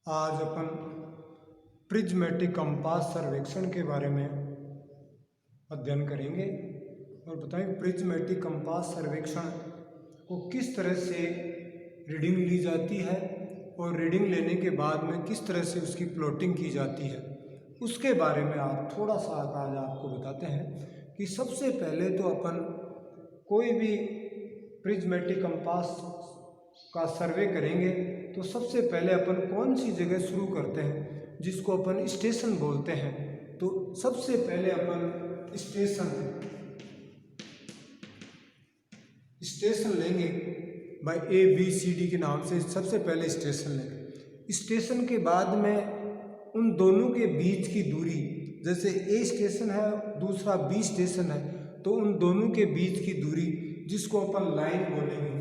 आज अपन prismatic compass सर्वेक्षण के बारे में अध्ययन करेंगे और बताएं प्रिज्मेटिक कंपास सर्वेक्षण को किस तरह से रीडिंग ली जाती है और रीडिंग लेने के बाद में किस तरह से उसकी प्लॉटिंग की जाती है, उसके बारे में आप थोड़ा सा आज आपको बताते हैं कि सबसे पहले तो अपन कोई भी प्रिज्मेटिक कंपास का सर्वे करेंगे तो सबसे पहले अपन कौन सी जगह शुरू करते हैं जिसको अपन स्टेशन बोलते हैं। तो सबसे पहले अपन स्टेशन लेंगे बाय ABCD के नाम से। सबसे पहले स्टेशन लेंगे। स्टेशन के बाद में उन दोनों के बीच की दूरी, जैसे A स्टेशन है दूसरा B स्टेशन है, तो उन दोनों के बीच की दूरी जिसको अपन लाइन बोलेंगे,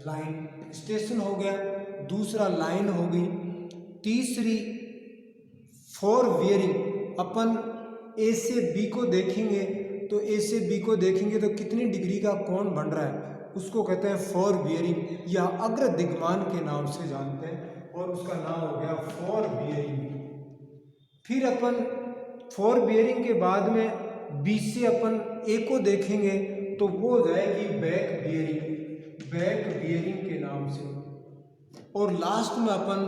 लाइन स्टेशन हो गया, दूसरा लाइन हो गई, तीसरी फोर वियरिंग। अपन A से B को देखेंगे तो A से B को देखेंगे तो कितनी डिग्री का कोण बन रहा है, उसको कहते हैं फोर वियरिंग या अग्र दिग्मान के नाम से जानते हैं और उसका नाम हो गया फोर वियरिंग। फिर अपन फोर वियरिंग के बाद में B से अपन A को देखेंगे तो वो हो जाएगी बैक बियरिंग के नाम से। और लास्ट में अपन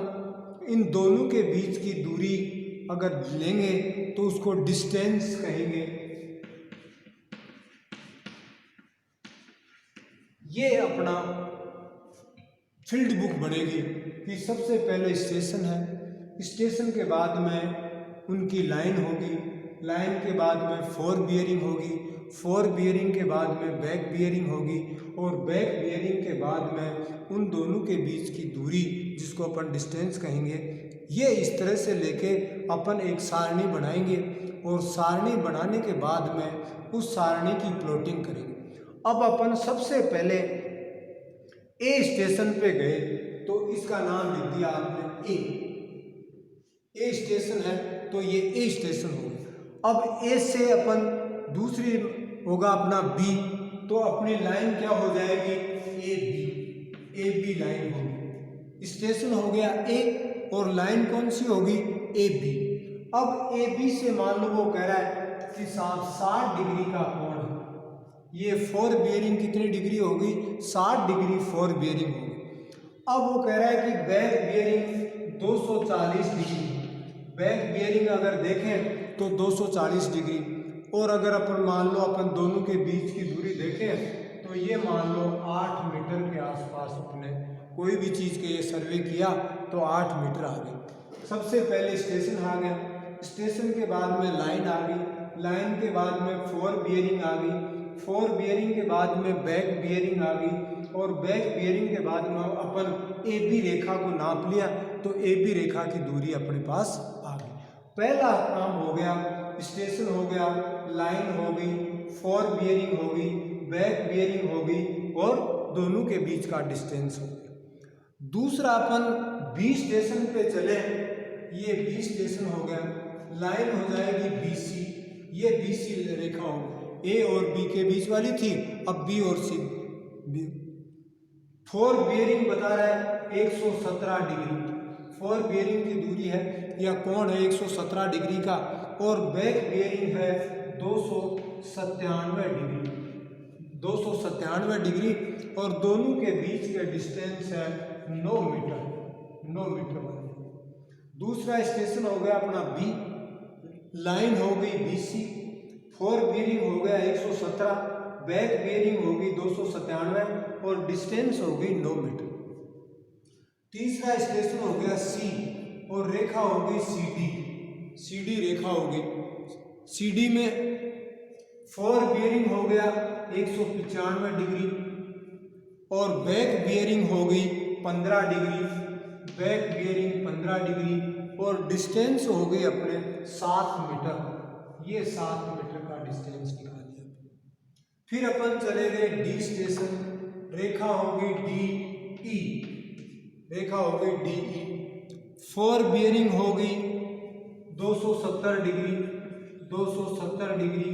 इन दोनों के बीच की दूरी अगर लेंगे तो उसको डिस्टेंस कहेंगे। ये अपना फील्ड बुक बनेगी कि सबसे पहले स्टेशन है, स्टेशन के बाद में उनकी लाइन होगी, लाइन के बाद में फोर बियरिंग होगी, फोर बियरिंग के बाद में बैक बियरिंग होगी और बैक बियरिंग के बाद में उन दोनों के बीच की दूरी जिसको अपन डिस्टेंस कहेंगे। ये इस तरह से लेके अपन एक सारणी बनाएंगे और सारणी बनाने के बाद में उस सारणी की प्लॉटिंग करेंगे। अब अपन सबसे पहले A स्टेशन पे गए तो इसका नाम लिख दिया आपने A स्टेशन है तो ये A स्टेशन हो गया। अब A से अपन दूसरी होगा अपना B, तो अपनी लाइन क्या हो जाएगी AB लाइन होगी। स्टेशन हो गया A और लाइन कौन सी होगी AB। अब AB से मान लो वो कह रहा है कि 60 डिग्री का कोण है, ये फोर बियरिंग कितनी डिग्री होगी 60 डिग्री फोर बियरिंग होगी। अब वो कह रहा है कि back bearing 240 degree, back bearing अगर देखें तो 240 डिग्री। और अगर अपन मान लो अपन दोनों के बीच की दूरी देखें तो ये मान लो 8 मीटर के आसपास अपने कोई भी चीज़ के ये सर्वे किया तो 8 मीटर आ गई। सबसे पहले स्टेशन आ गया, स्टेशन के बाद में लाइन आ गई, लाइन के बाद में फोर बियरिंग आ गई, फोर बियरिंग के बाद में बैक बियरिंग आ गई और बैक बियरिंग के बाद में अपन AB रेखा को नाप लिया तो AB रेखा की दूरी अपने पास आ गई। पहला काम हो गया, स्टेशन हो गया, लाइन हो गई, फोर बियरिंग हो गई, बैक बियरिंग हो गई और दोनों के बीच का डिस्टेंस हो गया। दूसरा अपन B स्टेशन पे चले, ये B स्टेशन हो गया, लाइन हो जाएगी BC, ये BC रेखा होगी, A और B के बीच वाली थी, अब B और C। फोर बियरिंग बता रहा है 117 डिग्री, फोर बियरिंग की दूरी है या कोण है 117 डिग्री का और बैक बियरिंग है 297 डिग्री और दोनों के बीच का डिस्टेंस है 9 मीटर बने। दूसरा स्टेशन हो गया अपना B, लाइन हो गई BC, फोर बियरिंग हो गया 117, बैक बियरिंग होगी 297 और डिस्टेंस हो गई 9 मीटर। तीसरा स्टेशन हो गया C और रेखा हो गई CD रेखा हो गई। CD में फोर बियरिंग हो गया 195 डिग्री और बैक बियरिंग हो गई 15 डिग्री, बैक बियरिंग 15 डिग्री और डिस्टेंस हो गई अपने 7 मीटर। ये 7 मीटर का डिस्टेंस निकाल दिया। फिर अपन चले गए D स्टेशन, रेखा हो गई DE, फोर बियरिंग हो गई 270 डिग्री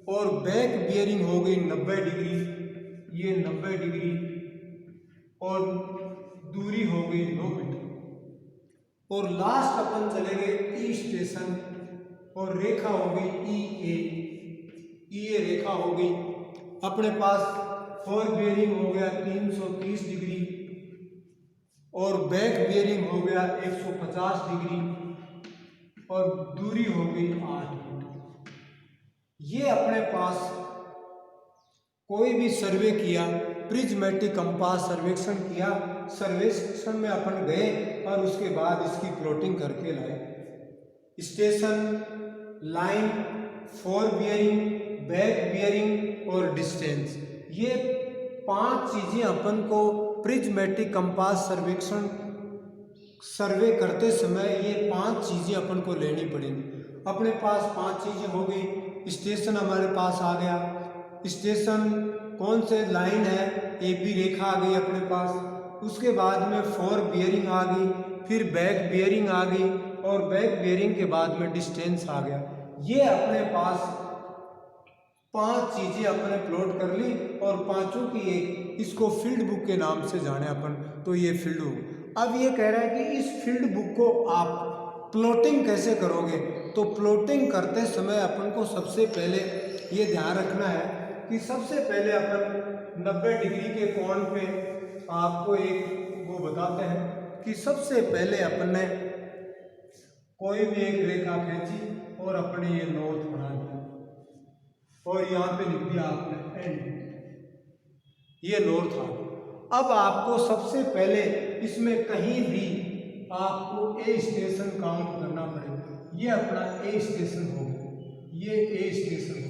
और बैक बियरिंग हो गई 90 डिग्री, ये 90 डिग्री और दूरी हो गई 9 मीटर। और लास्ट अपन चलेंगे ई स्टेशन और रेखा होगी ई ए रेखा होगी। अपने पास फॉर बियरिंग हो गया 330 डिग्री और बैक बियरिंग हो गया 150 डिग्री और दूरी हो गई 8 मीटर। ये अपने पास कोई भी सर्वे किया, प्रिज्मेटिक कंपास सर्वेक्षण किया, सर्वेक्षण में अपन गए और उसके बाद इसकी प्लॉटिंग करके लाए। Station, line, for bearing, back bearing और डिस्टेंस, ये 5 चीजें अपन को प्रिज्मेटिक कंपास सर्वेक्षण सर्वे करते समय ये 5 चीजें अपन को लेनी पड़ेंगी। अपने पास 5 चीजें हो गई। स्टेशन हमारे पास आ गया, स्टेशन कौन से लाइन है, ए बी रेखा आ गई अपने पास। उसके बाद में फॉर बियरिंग आ गई, फिर बैक बियरिंग आ गई और बैक बियरिंग के बाद में डिस्टेंस आ गया। ये अपने पास 5 चीजें अपने प्लॉट कर ली और पांचों की एक इसको फील्ड बुक के नाम से जाने अपन, तो ये फील्ड बुक। अब ये कह रहा है कि इस फील्ड बुक को आप प्लॉटिंग कैसे करोगे, तो प्लॉटिंग करते समय अपन को सबसे पहले ये ध्यान रखना है कि सबसे पहले अपन 90 डिग्री के कोण पे आपको एक वो बताते हैं कि सबसे पहले अपन ने कोई भी एक रेखा खींची और अपने ये नॉर्थ बना दिया और यहाँ पे लिख दिया आपने एंड, ये नॉर्थ आ गया। अब आपको सबसे पहले इसमें कहीं भी आपको ए स्टेशन काउंट करना पड़ेगा। ये अपना ए स्टेशन हो गया, ये ए स्टेशन हो गया।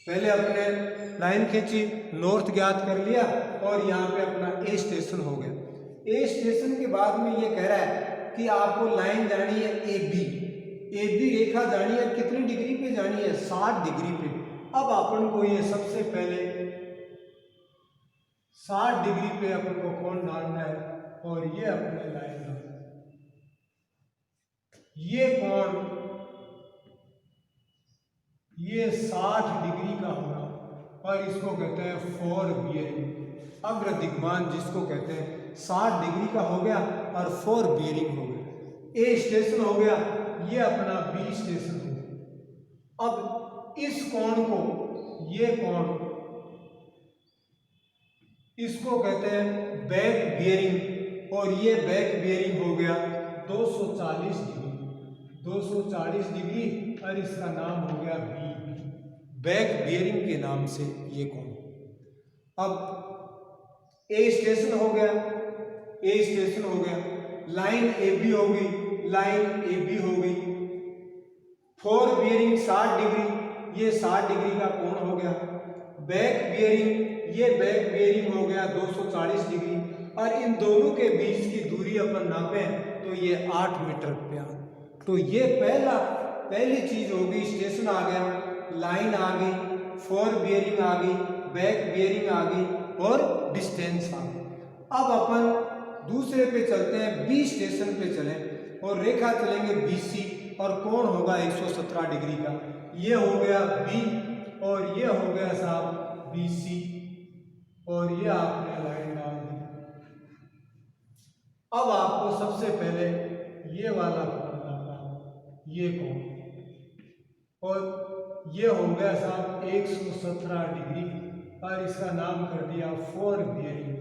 पहले अपने लाइन खींची, नॉर्थ ज्ञात कर लिया और यहाँ पे अपना ए स्टेशन हो गया। ए स्टेशन के बाद में ये कह रहा है कि आपको लाइन जानी है ए बी रेखा जानी है कितनी डिग्री पे जानी है, 60 डिग्री पे। अब अपन को ये सबसे पहले 60 डिग्री पे अपन को कोण डालना है और ये अपने लाइन डालना है। ये कोण ये 60 डिग्री का होगा और इसको कहते हैं फॉर बियरिंग। अग्र दिग्मान जिसको कहते हैं 60 डिग्री का हो गया और फॉर बियरिंग हो गया। ए स्टेशन हो गया, ये अपना बी स्टेशन हो गया। अब इस कोण को, ये कोण, इसको कहते हैं बैक बियरिंग और ये बैक बियरिंग हो गया 240 डिग्री, 240 डिग्री और इसका नाम हो गया बी, बैक बियरिंग के नाम से ये कोण। अब ए स्टेशन हो गया, ए स्टेशन हो गया, लाइन ए बी होगी, लाइन ए बी हो गई। फॉर बियरिंग 60 डिग्री, ये 60 डिग्री का कोण हो गया। बैक बियरिंग, ये बैक बियरिंग हो गया 240 डिग्री और इन दोनों के बीच की दूरी अपन नापें तो ये 8 मीटर पे आ। तो ये पहली चीज होगी, स्टेशन आ गया, लाइन आ गई, फॉर बियरिंग आ गई, बैक बियरिंग आ गई और डिस्टेंस आ गई। अब अपन दूसरे पे चलते हैं, बी स्टेशन पे चलें और रेखा चलेंगे बीसी और कोण होगा 117 डिग्री का। ये हो गया बी और ये हो गया साहब बीसी और ये आपने लाइन डाल दी। अब आपको सबसे पहले ये वाला कोण डालना, ये कोण, और ये हो गया साहब 117 डिग्री और इसका नाम कर दिया फॉर बियरिंग।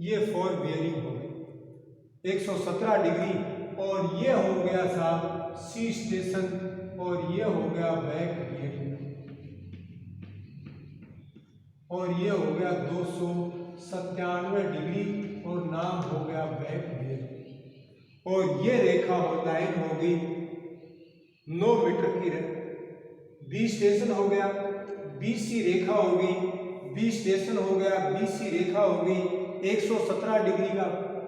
ये फॉर बियरिंग हो गई 117 डिग्री और ये हो गया साहब सी स्टेशन और ये हो गया बैक बियरिंग और ये हो गया 297 डिग्री और नाम हो गया बैक बियरिंग। और ये रेखा हो, लाइन हो गई 9 मीटर की। बी स्टेशन हो गया, बीसी रेखा हो गई, बी स्टेशन हो गया, बीसी रेखा हो गई, 117 डिग्री का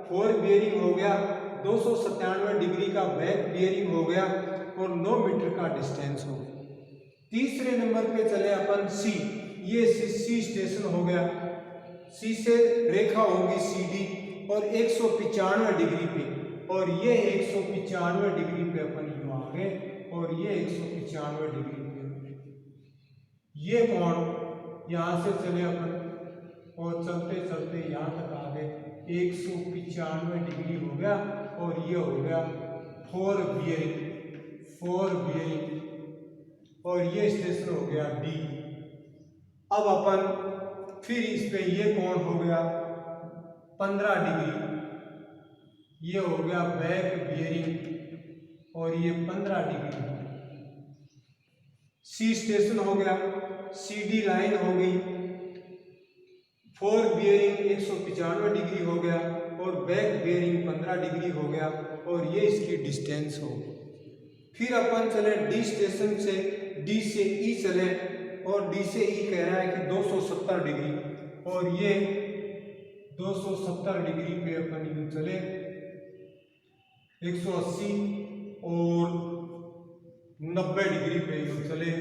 फॉर बियरिंग हो गया, 297 डिग्री का बैक बियरिंग हो गया और 9 मीटर का डिस्टेंस हो गया। तीसरे नंबर पे चले अपन सी, ये सी स्टेशन हो गया, सी से रेखा होगी सीडी और 195 डिग्री पे और ये 195 डिग्री पे अपन यूं आ गए और ये 195 डिग्री पे। ये कोण यहाँ से चले अपन और चलते चलते यहाँ तक आ गए, 195 डिग्री हो गया और ये हो गया फोर बियरिंग और ये स्टेशन हो गया डी। अब अपन फिर इस पे ये कोण हो गया 15 डिग्री, ये हो गया बैक बियरिंग और ये 15 डिग्री। सी स्टेशन हो गया, सी डी लाइन हो गई, फोर बियरिंग 195 डिग्री हो गया और बैक बियरिंग 15 डिग्री हो गया और ये इसकी डिस्टेंस हो। फिर अपन चले डी स्टेशन से, डी से ई चले और डी से ई कह रहा है कि 270 डिग्री और ये 270 डिग्री पे अपन यूं चले 180 और 90 डिग्री पे यूं चले,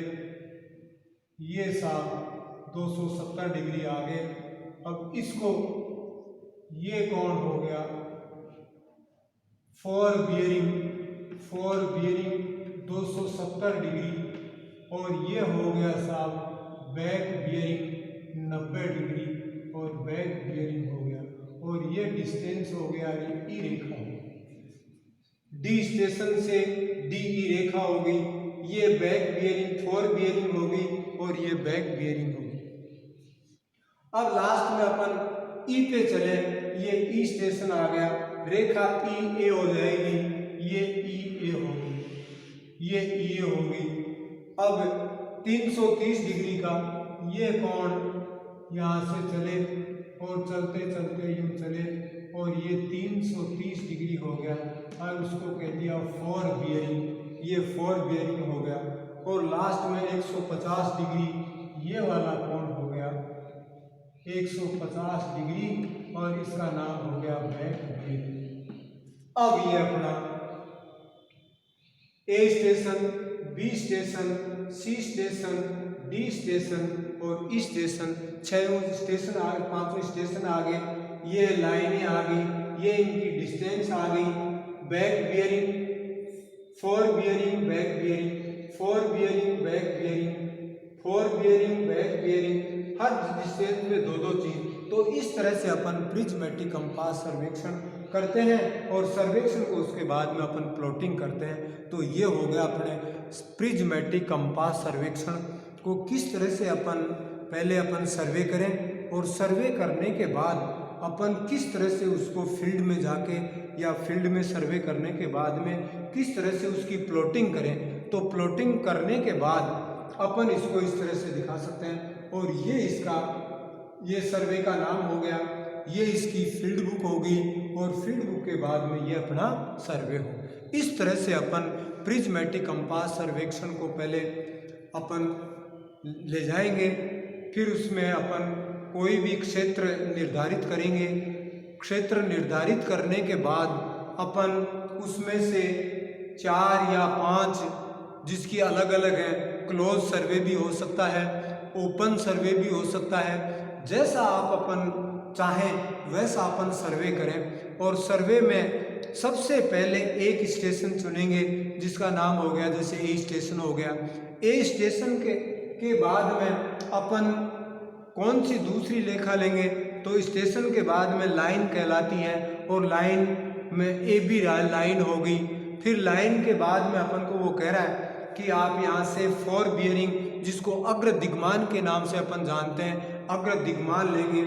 ये साहब 270 डिग्री आगे। अब इसको ये कोण हो गया फोर बियरिंग 270 डिग्री और ये हो गया साहब बैक बियरिंग 90 डिग्री और बैक बियरिंग हो गया और ये डिस्टेंस हो गया ई रेखा। डी स्टेशन से डी ई रेखा हो गई, ये बैक बियरिंग फोर बियरिंग हो गई और ये बैक बियरिंग हो गई। अब लास्ट में अपन ई पे चले, ये ई स्टेशन आ गया, रेखा ई ए हो जाएगी, ये ई ए होगी, ये ई ए होगी। अब 330 डिग्री का ये कोण यहाँ से चले और चलते चलते यूं चले और ये 330 डिग्री हो गया। अब उसको कह दिया फोर बियरिंग, ये फोर बियरिंग हो गया और लास्ट में 150 डिग्री ये वाला कोण हो गया 150 डिग्री और इसका नाम हो गया बैक बियरिंग। अब ये अपना A station, B station, C station, D station और ई स्टेशन, 6 स्टेशन आ गए, 5 स्टेशन आ गए, ये लाइनें आ गई, ये इनकी डिस्टेंस आ गई। Back bearing fore bearing back bearing, fore bearing back bearing, fore bearing back bearing, हर डिस्टेंस में दो चीज। तो इस तरह से अपन प्रिज्मेटिक कंपास सर्वेक्षण करते हैं और सर्वेक्षण को उसके बाद में अपन प्लॉटिंग करते हैं। तो ये हो गया अपने प्रिज्मेटिक कंपास सर्वेक्षण को किस तरह से अपन पहले अपन सर्वे करें और सर्वे करने के बाद अपन किस तरह से उसको फील्ड में जाके या फील्ड में सर्वे करने के बाद में किस तरह से उसकी प्लॉटिंग करें। तो प्लॉटिंग करने के बाद अपन इसको इस तरह से दिखा सकते हैं और ये इसका ये सर्वे का नाम हो गया, ये इसकी फील्ड बुक होगी और फील्ड बुक के बाद में ये अपना सर्वे हो। इस तरह से अपन प्रिज्मेटिक कंपास सर्वेक्षण को पहले अपन ले जाएंगे, फिर उसमें अपन कोई भी क्षेत्र निर्धारित करेंगे। क्षेत्र निर्धारित करने के बाद अपन उसमें से 4 या 5 जिसकी अलग अलग है, क्लोज सर्वे भी हो सकता है, ओपन सर्वे भी हो सकता है, जैसा आप अपन चाहें वैसा अपन सर्वे करें। और सर्वे में सबसे पहले एक स्टेशन चुनेंगे जिसका नाम हो गया, जैसे ए स्टेशन हो गया। ए स्टेशन के बाद में अपन कौन सी दूसरी लेखा लेंगे, तो स्टेशन के बाद में लाइन कहलाती है और लाइन में ए बी लाइन हो गई। फिर लाइन के बाद में अपन को वो कह रहा है कि आप यहाँ से फोर बियरिंग, जिसको अग्र दिग्मान के नाम से अपन जानते हैं, अग्र दिग्मान लेंगे।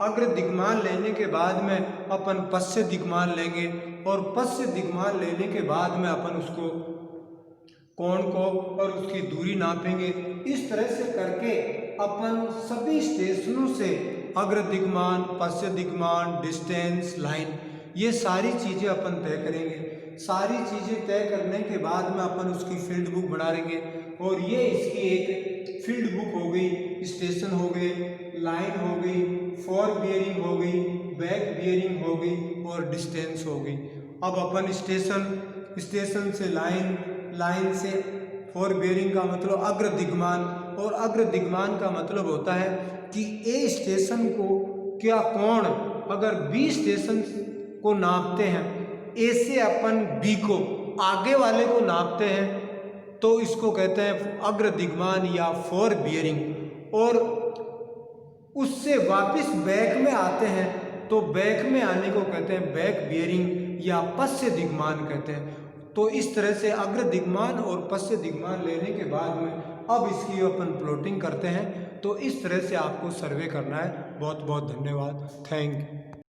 अग्र दिग्मान लेने के बाद में अपन पश्चिम दिग्मान लेंगे और पश्चिम दिग्मान लेने के बाद में अपन उसको कोण को और उसकी दूरी नापेंगे। इस तरह से करके अपन सभी स्टेशनों से अग्र दिग्मान, पश्चिम दिग्मान, डिस्टेंस, लाइन, ये सारी चीज़ें अपन तय करेंगे। सारी चीज़ें तय करने के बाद में अपन उसकी फील्ड बुक बना लेंगे और ये इसकी एक फील्ड बुक हो गई, स्टेशन हो गए, लाइन हो गई, फोर बियरिंग हो गई, बैक बियरिंग हो गई और डिस्टेंस हो गई। अब अपन स्टेशन से लाइन से फोर बियरिंग का मतलब अग्र दिग्मान, और अग्र दिग्मान का मतलब होता है कि ए स्टेशन को क्या कोण अगर बी स्टेशन को नापते हैं, ए से अपन बी को आगे वाले को नापते हैं तो इसको कहते हैं अग्र दिग्मान या फोर बियरिंग। और उससे वापस बैक में आते हैं तो बैक में आने को कहते हैं बैक बियरिंग या पश्य दिग्मान कहते हैं। तो इस तरह से अग्र दिग्मान और पश्य दिग्मान लेने के बाद में अब इसकी अपन प्लॉटिंग करते हैं। तो इस तरह से आपको सर्वे करना है। बहुत बहुत धन्यवाद। Thank you.